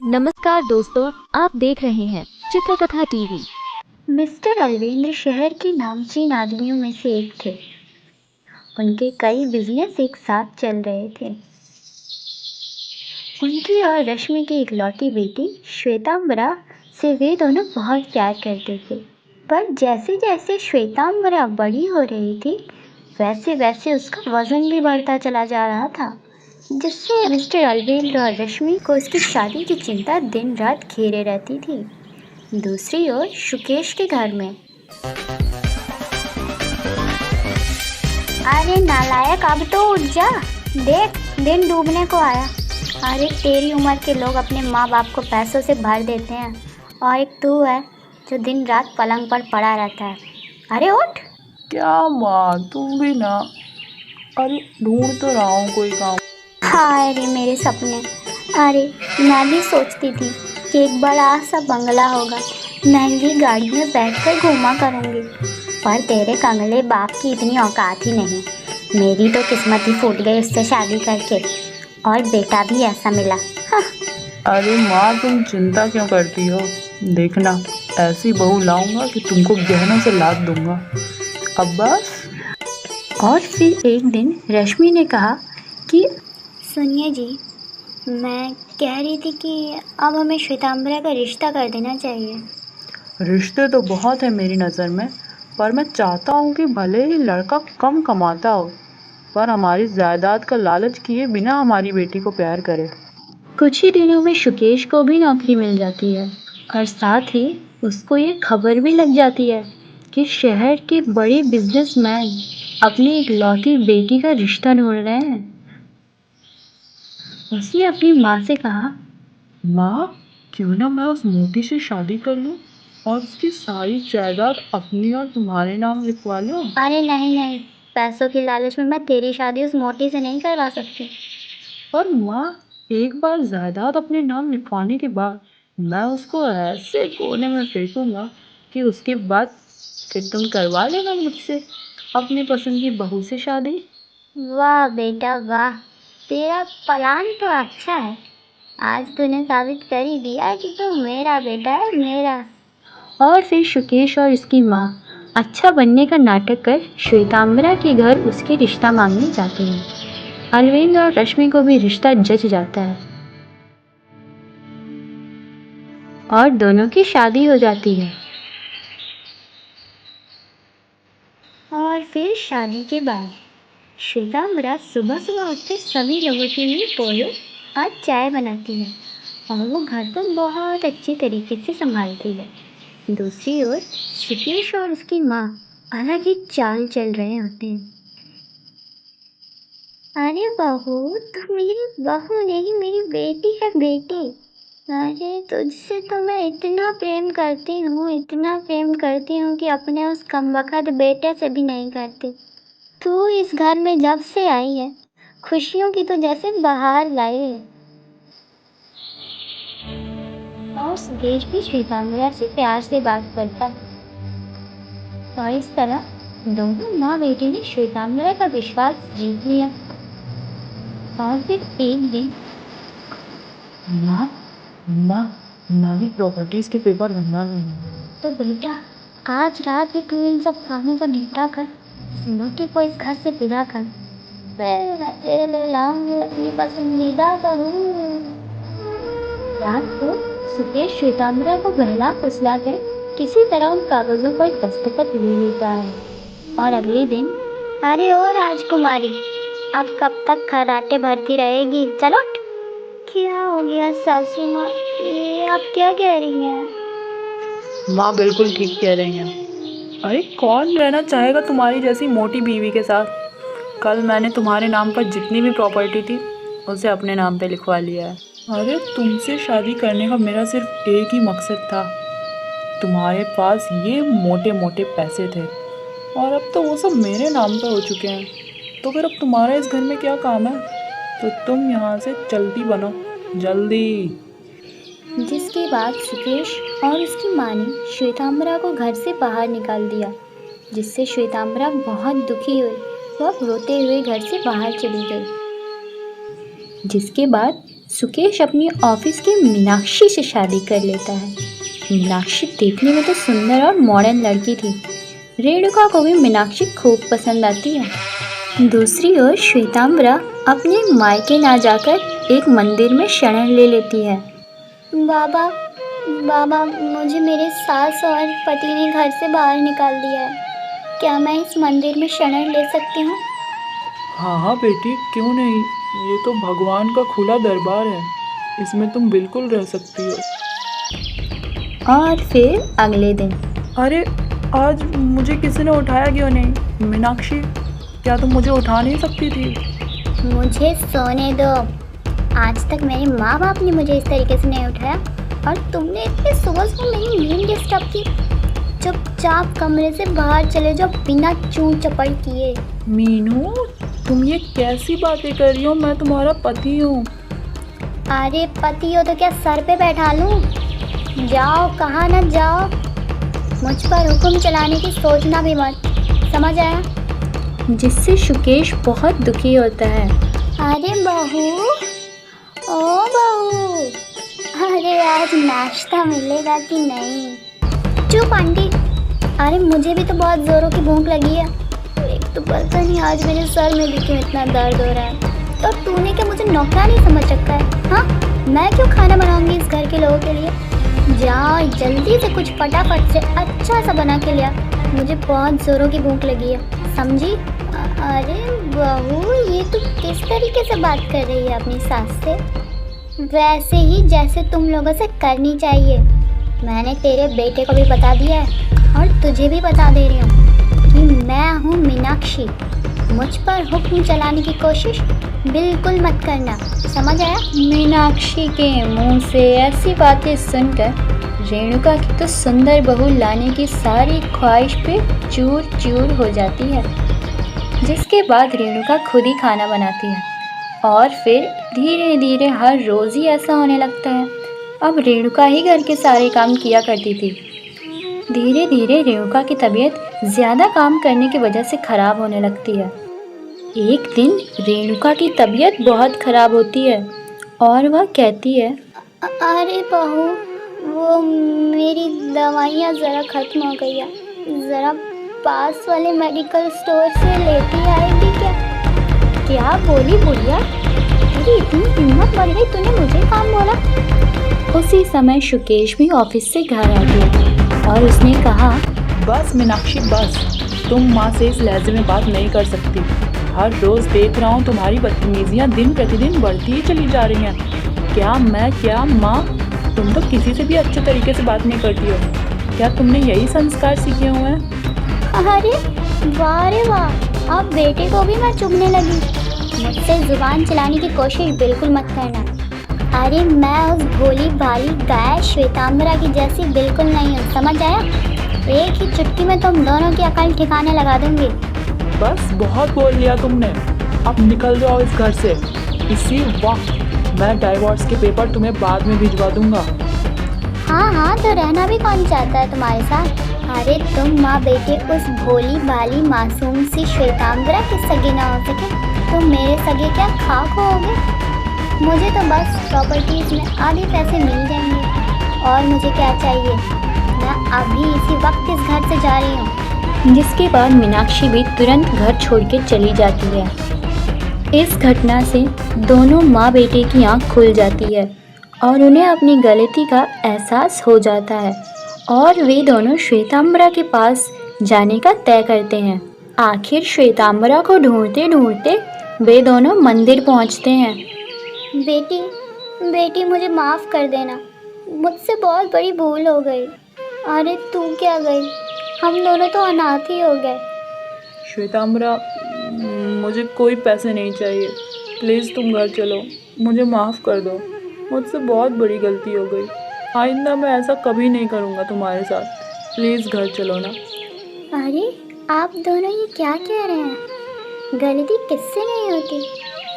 नमस्कार दोस्तों, आप देख रहे हैं चित्रकथा टीवी। मिस्टर अलवेंद्र शहर के नामचीन आदमियों में से एक थे। उनके कई बिजनेस एक साथ चल रहे थे। उनकी और रश्मि की इकलौती बेटी श्वेतांबरा से वे दोनों बहुत प्यार करते थे। पर जैसे जैसे श्वेतांबरा बड़ी हो रही थी, वैसे वैसे उसका वजन भी बढ़ता चला जा रहा था, जिससे मिस्टर अलवेंद्र और रश्मि को उसकी शादी की चिंता दिन रात घेरे रहती थी। दूसरी ओर शुकेश के घर में, अरे नालायक, अब तो उठ जा, देख दिन डूबने को आया। अरे तेरी उम्र के लोग अपने माँ बाप को पैसों से भर देते हैं, और एक तू है जो दिन रात पलंग पर पड़ा रहता है। अरे उठ। क्या माँ, तुम भी ना। अरे ढूंढ तो रहा हूँ कोई काम। हाय रे मेरे सपने। अरे मैं भी सोचती थी कि एक बड़ा सा बंगला होगा, महंगी गाड़ी में बैठकर घूमा करूँगी, पर तेरे कंगले बाप की इतनी औकात ही नहीं। मेरी तो किस्मत ही फूट गई उससे शादी करके, और बेटा भी ऐसा मिला। हाँ। अरे माँ, तुम चिंता क्यों करती हो? देखना, ऐसी बहू लाऊंगा कि तुमको गहनों से लाद दूंगा। अब बस। और फिर एक दिन रश्मि ने कहा कि सुनिए जी, मैं कह रही थी कि अब हमें श्वेतांबरा का रिश्ता कर देना चाहिए। रिश्ते तो बहुत है मेरी नज़र में, पर मैं चाहता हूँ कि भले ही लड़का कम कमाता हो, पर हमारी जायदाद का लालच किए बिना हमारी बेटी को प्यार करे। कुछ ही दिनों में शुकेश को भी नौकरी मिल जाती है, और साथ ही उसको ये खबर भी लग जाती है कि शहर के बड़े बिजनेसमैन अपनी इकलौती बेटी का रिश्ता ढूंढ रहे हैं। उसने अपनी माँ से कहा, माँ, क्यों ना मैं उस मोटी से शादी कर लूँ और उसकी सारी जायदाद अपनी और तुम्हारे नाम लिखवा लूँ। अरे नहीं नहीं, पैसों की लालच में मैं तेरी शादी उस मोटी से नहीं करवा सकती। पर माँ, एक बार जायदाद अपने नाम लिखवाने के बाद मैं उसको ऐसे कोने में फेंकूंगा कि उसके बाद फिर तुम करवा लेना मुझसे अपनी पसंद की बहू से शादी। वाह बेटा वाह, तेरा प्लान तो अच्छा है। आज तूने साबित कर ही दिया कि तू मेरा बेटा है, मेरा। और फिर शुकेश और उसकी माँ अच्छा बनने का नाटक कर श्वेतांबरा के घर उसके रिश्ता मांगने जाते हैं। अरविंद और रश्मि को भी रिश्ता जच जाता है और दोनों की शादी हो जाती है। और फिर शादी के बाद श्वेतांबरा सुबह सुबह उठकर सभी लोगों के लिए पोहे और चाय बनाती है, और वो घर को बहुत अच्छी तरीके से संभालती है। दूसरी ओर शुकेश और उसकी माँ अलग ही चाल चल रहे होते हैं। अरे बहू, तू मेरी बहू नहीं, मेरी बेटी है, बेटी। अरे तुझसे तो मैं इतना प्रेम करती हूँ, इतना प्रेम करती हूँ कि अपने उस कमबख्त बेटे से भी नहीं करती। तू इस घर में जब से आई है, खुशियों की तो जैसे बहार लाई है। और सुरेश भी श्वेतांबरा से प्यार से बात करता है, और इस तरह दोनों माँ बेटी ने श्वेतांबरा का विश्वास जीत लिया। और फिर एक दिन, माँ, माँ, नवी प्रॉपर्टीज के पेपर बनवा रही हूँ। तो बेटा आज रात ही तू इन सब कामों को निपटा कर रोटी को इस घर से विदा कर। मैं तेरे लिए लाऊंगी अपनी पसंदीदा करूँ। रात को सुकेश श्वेतांबरा को बहला फुसला कर किसी तरह उन कागजों पर दस्तखत ले लेता है, और अगले दिन, अरे ओ राजकुमारी, अब कब तक खर्राटे भरती रहेगी, चलो। क्या हो गया सासू माँ, ये आप क्या कह रही हैं? माँ बिल्कुल ठीक कह रही हैं। अरे कौन रहना चाहेगा तुम्हारी जैसी मोटी बीवी के साथ? कल मैंने तुम्हारे नाम पर जितनी भी प्रॉपर्टी थी उसे अपने नाम पे लिखवा लिया है। अरे तुमसे शादी करने का मेरा सिर्फ एक ही मकसद था। तुम्हारे पास ये मोटे मोटे पैसे थे और अब तो वो सब मेरे नाम पर हो चुके हैं, तो फिर अब तुम्हारा इस घर में क्या काम है? तो तुम यहाँ से चलती बनो, जल्दी। जिसके बाद सुकेश और उसकी माँ ने श्वेतांबरा को घर से बाहर निकाल दिया, जिससे श्वेतांबरा बहुत दुखी हुई। वह रोते हुए घर से बाहर चली गई। जिसके बाद सुकेश अपनी ऑफिस की मीनाक्षी से शादी कर लेता है। मीनाक्षी देखने में तो सुंदर और मॉडर्न लड़की थी। रेणुका को भी मीनाक्षी खूब पसंद आती है। दूसरी ओर श्वेतांबरा अपने मायके ना जाकर एक मंदिर में शरण ले लेती है। बाबा बाबा, मुझे मेरे सास और पति ने घर से बाहर निकाल दिया है। क्या मैं इस मंदिर में शरण ले सकती हूँ? हाँ हाँ बेटी, क्यों नहीं। ये तो भगवान का खुला दरबार है, इसमें तुम बिल्कुल रह सकती हो। और फिर अगले दिन। अरे आज मुझे किसी ने उठाया क्यों नहीं? मीनाक्षी, क्या तुम मुझे उठा नहीं सकती थी? मुझे सोने दो। आज तक मेरे माँ बाप ने मुझे इस तरीके से नहीं उठाया और तुमने इतने सुबह सुबह मेरी नींद डिस्टर्ब की। चुपचाप कमरे से बाहर चले जाओ बिना चूं चपड़ किए। मीनू, तुम ये कैसी बातें कर रही हो? मैं तुम्हारा पति हूँ। अरे पति हो तो क्या सर पे बैठा लूँ? जाओ, कहाँ न जाओ। मुझ पर हुक्म चलाने की सोचना भी मत, समझ आया? जिससे सुकेश बहुत दुखी होता है। अरे बहू, ओ बहू, अरे आज नाश्ता मिलेगा कि नहीं? चुप आंटी। अरे मुझे भी तो बहुत ज़ोरों की भूख लगी है। एक तो पता नहीं आज मेरे सर में भी क्यों इतना दर्द हो रहा है। तो तूने क्या मुझे नौकरानी समझ रखा है? हाँ, मैं क्यों खाना बनाऊंगी इस घर के लोगों के लिए? जाओ जल्दी से कुछ फटाफट से अच्छा सा बना के लिया। मुझे बहुत ज़ोरों की भूख लगी है, समझी? अरे बहू, ये तू किस तरीके से बात कर रही है अपनी सास से? वैसे ही जैसे तुम लोगों से करनी चाहिए। मैंने तेरे बेटे को भी बता दिया है और तुझे भी बता दे रही हूँ कि मैं हूँ मीनाक्षी। मुझ पर हुक्म चलाने की कोशिश बिल्कुल मत करना, समझ आया? मीनाक्षी के मुंह से ऐसी बातें सुनकर रेणुका की तो सुंदर बहू लाने की सारी ख्वाहिश पे चूर चूर हो जाती है। जिसके बाद रेणुका खुद ही खाना बनाती है और फिर धीरे धीरे हर रोज़ ही ऐसा होने लगता है। अब रेणुका ही घर के सारे काम किया करती थी। धीरे धीरे रेणुका की तबीयत ज़्यादा काम करने की वजह से ख़राब होने लगती है। एक दिन रेणुका की तबीयत बहुत ख़राब होती है और वह कहती है, अरे बहू, वो मेरी दवाइयाँ ज़रा ख़त्म हो गई है। ज़रा पास वाले मेडिकल स्टोर से लेती आएगी क्या? क्या बोली बुढ़िया? तेरी इतनी हिम्मत बढ़ गई, तूने मुझे काम बोला? उसी समय सुकेश भी ऑफिस से घर आ गया और उसने कहा, बस मीनाक्षी बस, तुम माँ से इस लहजे में बात नहीं कर सकती। हर रोज़ देख रहा हूँ तुम्हारी बदतमीजियाँ दिन प्रतिदिन बढ़ती ही चली जा रही हैं। क्या मैं, क्या माँ, तुम तो किसी से भी अच्छे तरीके से बात नहीं करती हो। क्या तुमने यही संस्कार सीखे हुए हैं? अरे वाह रे वाह, अब बेटे को भी मैं चुभने लगी। मुझसे जुबान चलाने की कोशिश बिल्कुल मत करना। अरे मैं उस भोली भाली गाय श्वेतांबरा की जैसी बिल्कुल नहीं हूँ, समझ आया? एक ही चुटकी में तुम दोनों की अकल ठिकाने लगा दूंगी। बस बहुत बोल लिया तुमने, अब निकल जाओ इस घर से इसी वक्त। मैं डाइवोर्स के पेपर तुम्हें बाद में भिजवा दूंगा। हाँ, तो रहना भी कौन चाहता है तुम्हारे साथ? अरे तुम माँ बेटे उस भोली भाली मासूम सी श्वेतांबरा की सगी ना हो सके तो मेरे सगे क्या खाक होगे? मुझे तो बस प्रॉपर्टीज़ में आधे पैसे मिल जाएंगे और मुझे क्या चाहिए? मैं अभी इसी वक्त इस घर से जा रही हूँ। जिसके बाद मीनाक्षी भी तुरंत घर छोड़ के चली जाती है। इस घटना से दोनों माँ बेटे की आँख खुल जाती है और उन्हें अपनी गलती का एहसास हो जाता है और वे दोनों श्वेतांबरा के पास जाने का तय करते हैं। आखिर श्वेतांबरा को ढूंढते ढूंढते वे दोनों मंदिर पहुंचते हैं। बेटी मुझे माफ़ कर देना, मुझसे बहुत बड़ी भूल हो गई। अरे तू क्या गई, हम दोनों तो अनाथ ही हो गए। श्वेतांबरा, मुझे कोई पैसे नहीं चाहिए, प्लीज़ तुम घर चलो, मुझे माफ़ कर दो। मुझसे बहुत बड़ी गलती हो गई, आइंदा मैं ऐसा कभी नहीं करूँगा तुम्हारे साथ। प्लीज़ घर चलो ना। अरे आप दोनों ये क्या कह रहे हैं? गलती किससे नहीं होती,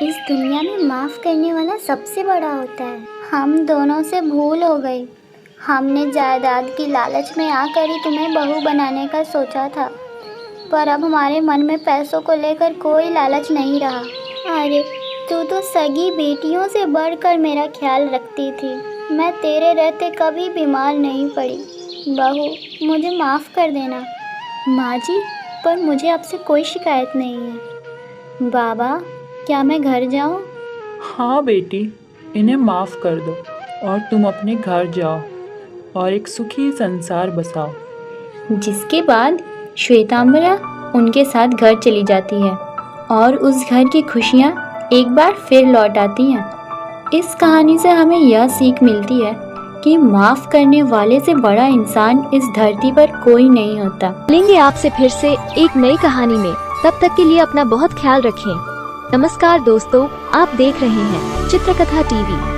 इस दुनिया में माफ़ करने वाला सबसे बड़ा होता है। हम दोनों से भूल हो गई। हमने जायदाद की लालच में आकर ही तुम्हें बहू बनाने का सोचा था, पर अब हमारे मन में पैसों को लेकर कोई लालच नहीं रहा। अरे तू तो सगी बेटियों से बढ़कर मेरा ख्याल रखती थी। मैं तेरे रहते कभी बीमार नहीं पड़ी। बहू, मुझे माफ़ कर देना। माँ जी, पर मुझे आपसे कोई शिकायत नहीं है। बाबा, क्या मैं घर जाऊँ? हाँ बेटी, इन्हें माफ़ कर दो और तुम अपने घर जाओ और एक सुखी संसार बसाओ। जिसके बाद श्वेतांबरा उनके साथ घर चली जाती है और उस घर की खुशियाँ एक बार फिर लौट आती हैं। इस कहानी से हमें यह सीख मिलती है कि माफ़ करने वाले से बड़ा इंसान इस धरती पर कोई नहीं होता। मिलेंगे आपसे फिर से एक नई कहानी में। तब तक के लिए अपना बहुत ख्याल रखें। नमस्कार दोस्तों, आप देख रहे हैं चित्रकथा टीवी।